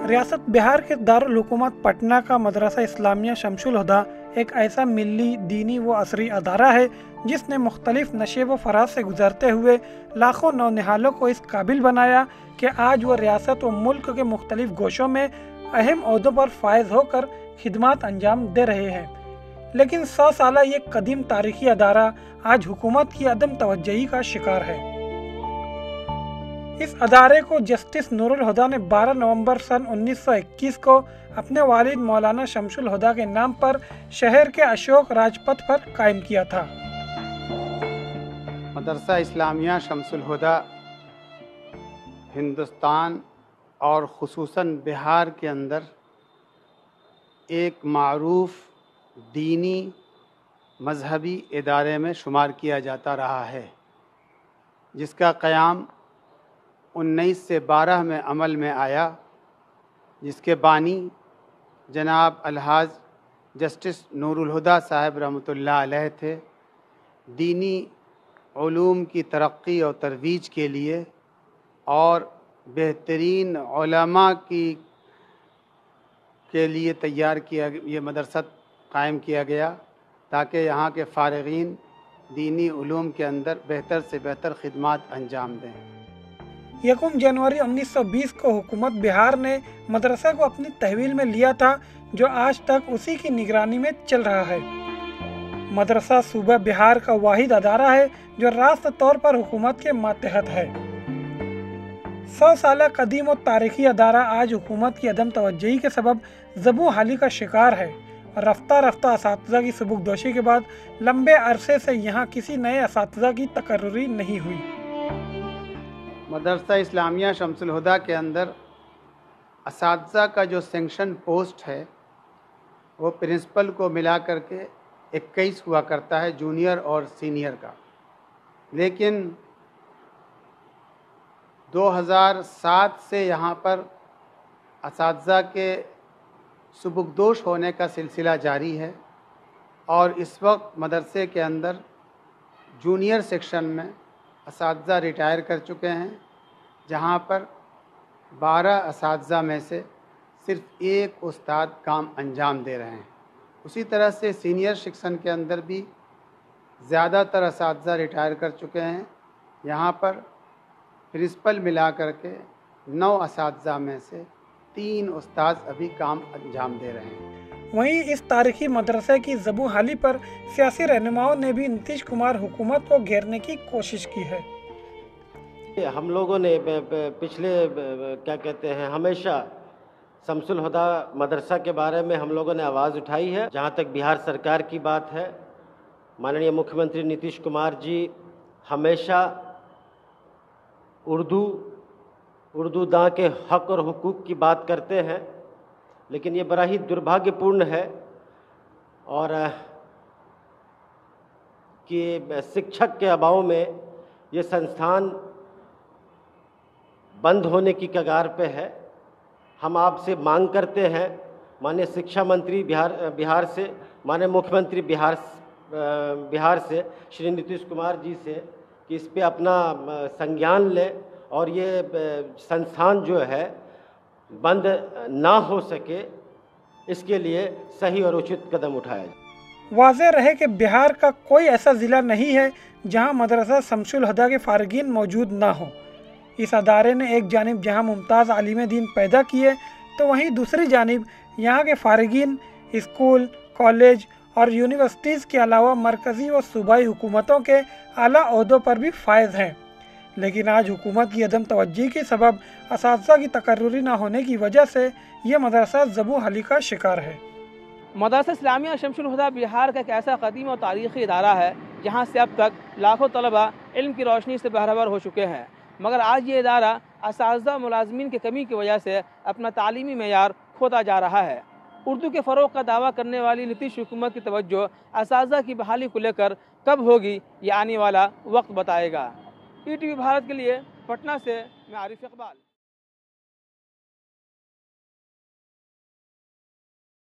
रियासत बिहार के दारुल हुकूमत पटना का मदरसा इस्लामिया शमसुल हुदा एक ऐसा मिल्ली, दीनी व असरी अदारा है जिसने मुख्तलिफ नशे व फराज से गुजरते हुए लाखों नौनिहालों को इस काबिल बनाया कि आज वो रियासत व मुल्क के मुख्तलिफ गोशों में अहम ओहदों पर फायज होकर खिदमात अंजाम दे रहे हैं। लेकिन 100 साला ये कदीम तारीखी अदारा आज हुकूमत की अदम तवज्जही का शिकार है। इस अदारे को जस्टिस नूरुल हुदा ने 12 नवंबर सन 1921 को अपने वालिद मौलाना शमसुल हुदा के नाम पर शहर के अशोक राजपथ पर कायम किया था। मदरसा इस्लामिया शमसुल हुदा हिंदुस्तान और ख़ुसूसन बिहार के अंदर एक मारूफ दीनी मजहबी इदारे में शुमार किया जाता रहा है, जिसका क़याम 19 से 12 में अमल में आया, जिसके बानी जनाब अलहाज जस्टिस नूरुल हुदा साहब रहमतुल्लाह अलैह थे। दीनी उलूम की तरक्की और तरवीज के लिए और बेहतरीन उलमा के लिए तैयार किया ये मदरसा कायम किया गया, ताकि यहाँ के फ़ारिगीन दीनी उलूम के अंदर बेहतर से बेहतर खिदमात अंजाम दें। 1 जनवरी 1920 को हुकूमत बिहार ने मदरसा को अपनी तहवील में लिया था, जो आज तक उसी की निगरानी में चल रहा है। मदरसा सूबा बिहार का वाहिद अदारा है जो रास्त तौर पर हुकूमत के मातहत है। 100 साला कदीम और तारीखी अदारा आज हुकूमत की अदम तवज्जही के सबब ज़बू हाली का शिकार है और रफ्ता रफ्ता असातिज़ा की सबुकदोशी के बाद लंबे अरसे से यहाँ किसी नए असातिज़ा की तकर्रुरी नहीं हुई। मदरसा इस्लामिया शमसुल हुदा के अंदर असातिज़ा का जो सेंक्शन पोस्ट है वो प्रिंसिपल को मिला करके 21 हुआ करता है, जूनियर और सीनियर का। लेकिन 2007 से यहाँ पर असातिज़ा के सुबुकदोश होने का सिलसिला जारी है और इस वक्त मदरसे के अंदर जूनियर सेक्शन में असातिज़ा रिटायर कर चुके हैं, जहाँ पर 12 असातिज़ा में से सिर्फ एक उस्ताद काम अंजाम दे रहे हैं। उसी तरह से सीनियर सेक्शन के अंदर भी ज़्यादातर असातिज़ा रिटायर कर चुके हैं। यहाँ पर प्रिंसिपल मिला करके 9 असातिज़ा में से 3 उस्ताद अभी काम अंजाम दे रहे हैं। वहीं इस तारीखी मदरसे की ज़बू हाली पर सियासी रहनुमाओं ने भी नीतीश कुमार हुकूमत को घेरने की कोशिश की है। हम लोगों ने पिछले हमेशा शमसुल हुदा मदरसा के बारे में हम लोगों ने आवाज़ उठाई है। जहाँ तक बिहार सरकार की बात है, माननीय मुख्यमंत्री नीतीश कुमार जी हमेशा उर्दू दाँ के हक़ और हुकूक़ की बात करते हैं, लेकिन ये बड़ा ही दुर्भाग्यपूर्ण है और कि शिक्षक के अभाव में ये संस्थान बंद होने की कगार पे है। हम आपसे मांग करते हैं, माननीय शिक्षा मंत्री बिहार से, माननीय मुख्यमंत्री बिहार से श्री नीतीश कुमार जी से, कि इस पे अपना संज्ञान लें और ये संस्थान जो है बंद ना हो सके, इसके लिए सही और उचित कदम उठाया जाए। वाज़ेह रहे कि बिहार का कोई ऐसा ज़िला नहीं है जहां मदरसा शमसुल हुदा के फ़ारिगीन मौजूद ना हो। इस अदारे ने एक जानिब जहां मुमताज़ आलिम दीन पैदा किए, तो वहीं दूसरी जानिब यहाँ के फ़ारिगीन स्कूल, कॉलेज और यूनिवर्सिटीज़ के अलावा मरकज़ी व सूबाई हुकूमतों के आला ओहदों पर भी फायज हैं। लेकिन आज हुकूमत की अदम तवज्जही के सबब असातिज़ा की तकर्रुरी न होने की वजह से यह मदरसा ज़बू हाली का शिकार है। मदरसा इस्लामिया शमसुल हुदा बिहार का एक ऐसा कदीम और तारीख़ी इदारा है जहाँ से अब तक लाखों तलबा इल्म की रोशनी से बहरावर हो चुके हैं, मगर आज ये इदारा असातिज़ा मुलाज़मीन की कमी की वजह से अपना तालीमी मेयार खोता जा रहा है। उर्दू के फ़रोग़ का दावा करने वाली नीतीश हुकूमत की तवज्जो असातिज़ा की बहाली को लेकर कब होगी, ये आने वाला वक्त बताएगा। ETV भारत के लिए पटना से मैं आरिफ इकबाल।